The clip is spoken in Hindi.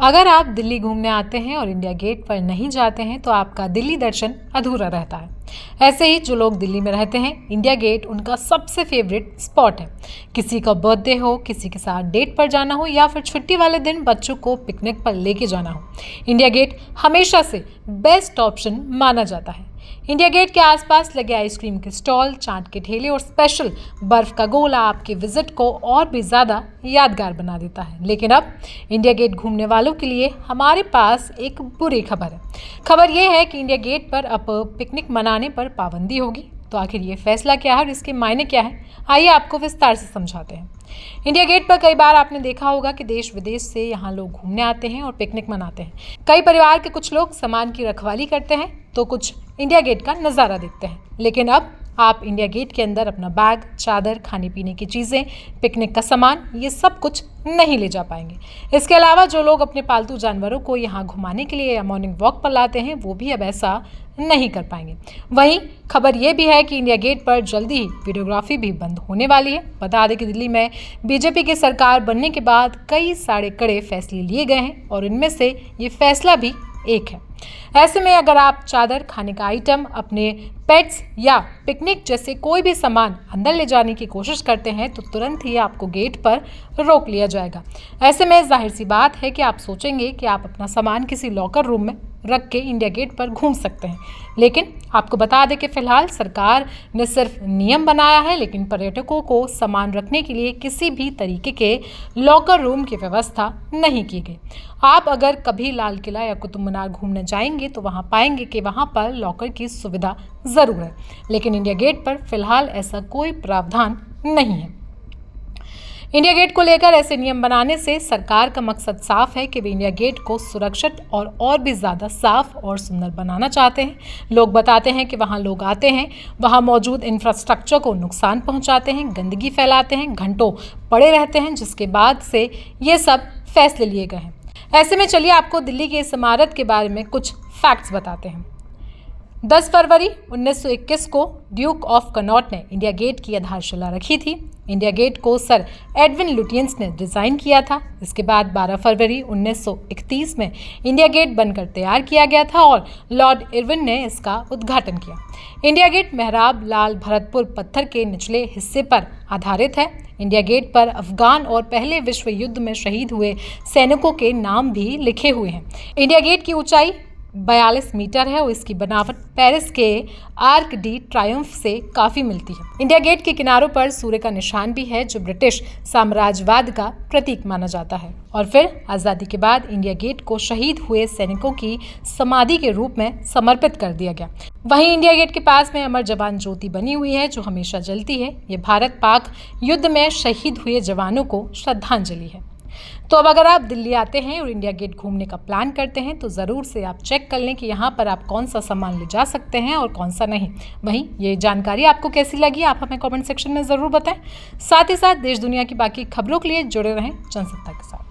अगर आप दिल्ली घूमने आते हैं और इंडिया गेट पर नहीं जाते हैं तो आपका दिल्ली दर्शन अधूरा रहता है। ऐसे ही जो लोग दिल्ली में रहते हैं, इंडिया गेट उनका सबसे फेवरेट स्पॉट है। किसी का बर्थडे हो, किसी के साथ डेट पर जाना हो या फिर छुट्टी वाले दिन बच्चों को पिकनिक पर लेके जाना हो, इंडिया गेट हमेशा से बेस्ट ऑप्शन माना जाता है। इंडिया गेट के आसपास लगे आइसक्रीम के स्टॉल, चाट के ठेले और स्पेशल बर्फ का गोला आपके विजिट को और भी ज़्यादा यादगार बना देता है। लेकिन अब इंडिया गेट घूमने वालों के लिए हमारे पास एक बुरी खबर है। खबर यह है कि इंडिया गेट पर अब पिकनिक मनाने पर पाबंदी होगी। तो आखिर ये फैसला क्या है और इसके मायने क्या है, आइए आपको विस्तार से समझाते हैं। इंडिया गेट पर कई बार आपने देखा होगा कि देश विदेश से यहाँ लोग घूमने आते हैं और पिकनिक मनाते हैं। कई परिवार के कुछ लोग सामान की रखवाली करते हैं तो कुछ इंडिया गेट का नज़ारा देखते हैं। लेकिन अब आप इंडिया गेट के अंदर अपना बैग, चादर, खाने पीने की चीज़ें, पिकनिक का सामान, ये सब कुछ नहीं ले जा पाएंगे। इसके अलावा जो लोग अपने पालतू जानवरों को यहाँ घुमाने के लिए या मॉर्निंग वॉक पर लाते हैं, वो भी अब ऐसा नहीं कर पाएंगे। वहीं खबर ये भी है कि इंडिया गेट पर जल्दी ही वीडियोग्राफी भी बंद होने वाली है। बता दें कि दिल्ली में बीजेपी की सरकार बनने के बाद कई सारे कड़े फैसले लिए गए हैं और इनमें से ये फैसला भी एक है। ऐसे में अगर आप चादर, खाने का आइटम, अपने पेट्स या पिकनिक जैसे कोई भी सामान अंदर ले जाने की कोशिश करते हैं तो तुरंत ही आपको गेट पर रोक लिया जाएगा। ऐसे में जाहिर सी बात है कि आप सोचेंगे कि आप अपना सामान किसी लॉकर रूम में रख के इंडिया गेट पर घूम सकते हैं। लेकिन आपको बता दें कि फिलहाल सरकार ने सिर्फ नियम बनाया है, लेकिन पर्यटकों को सामान रखने के लिए किसी भी तरीके के लॉकर रूम की व्यवस्था नहीं की गई। आप अगर कभी लाल किला या कुतुब मीनार घूमने जाएंगे तो वहाँ पाएंगे कि वहाँ पर लॉकर की सुविधा ज़रूर है, लेकिन इंडिया गेट पर फिलहाल ऐसा कोई प्रावधान नहीं है। इंडिया गेट को लेकर ऐसे नियम बनाने से सरकार का मकसद साफ है कि वे इंडिया गेट को सुरक्षित और भी ज़्यादा साफ और सुंदर बनाना चाहते हैं। लोग बताते हैं कि वहाँ लोग आते हैं, वहाँ मौजूद इंफ्रास्ट्रक्चर को नुकसान पहुँचाते हैं, गंदगी फैलाते हैं, घंटों पड़े रहते हैं, जिसके बाद से ये सब फैसले लिए गए हैं। ऐसे में चलिए आपको दिल्ली की इस इमारत के बारे में कुछ फैक्ट्स बताते हैं। 10 फरवरी 1921 को ड्यूक ऑफ कनॉट ने इंडिया गेट की आधारशिला रखी थी। इंडिया गेट को सर एडविन लुटियंस ने डिज़ाइन किया था। इसके बाद 12 फरवरी 1931 में इंडिया गेट बनकर तैयार किया गया था और लॉर्ड इरविन ने इसका उद्घाटन किया। इंडिया गेट मेहराब लाल भरतपुर पत्थर के निचले हिस्से पर आधारित है। इंडिया गेट पर अफगान और पहले विश्व युद्ध में शहीद हुए सैनिकों के नाम भी लिखे हुए हैं। इंडिया गेट की ऊंचाई 42 मीटर है और इसकी बनावट पेरिस के आर्क डी ट्रायम्फ से काफ़ी मिलती है। इंडिया गेट के किनारों पर सूर्य का निशान भी है, जो ब्रिटिश साम्राज्यवाद का प्रतीक माना जाता है। और फिर आज़ादी के बाद इंडिया गेट को शहीद हुए सैनिकों की समाधि के रूप में समर्पित कर दिया गया। वहीं इंडिया गेट के पास में अमर जवान ज्योति बनी हुई है, जो हमेशा जलती है। ये भारत पाक युद्ध में शहीद हुए जवानों को श्रद्धांजलि है। तो अब अगर आप दिल्ली आते हैं और इंडिया गेट घूमने का प्लान करते हैं तो ज़रूर से आप चेक कर लें कि यहाँ पर आप कौन सा सामान ले जा सकते हैं और कौन सा नहीं। वहीं ये जानकारी आपको कैसी लगी, आप हमें कमेंट सेक्शन में ज़रूर बताएं। साथ ही साथ देश दुनिया की बाकी खबरों के लिए जुड़े रहें जनसत्ता के साथ।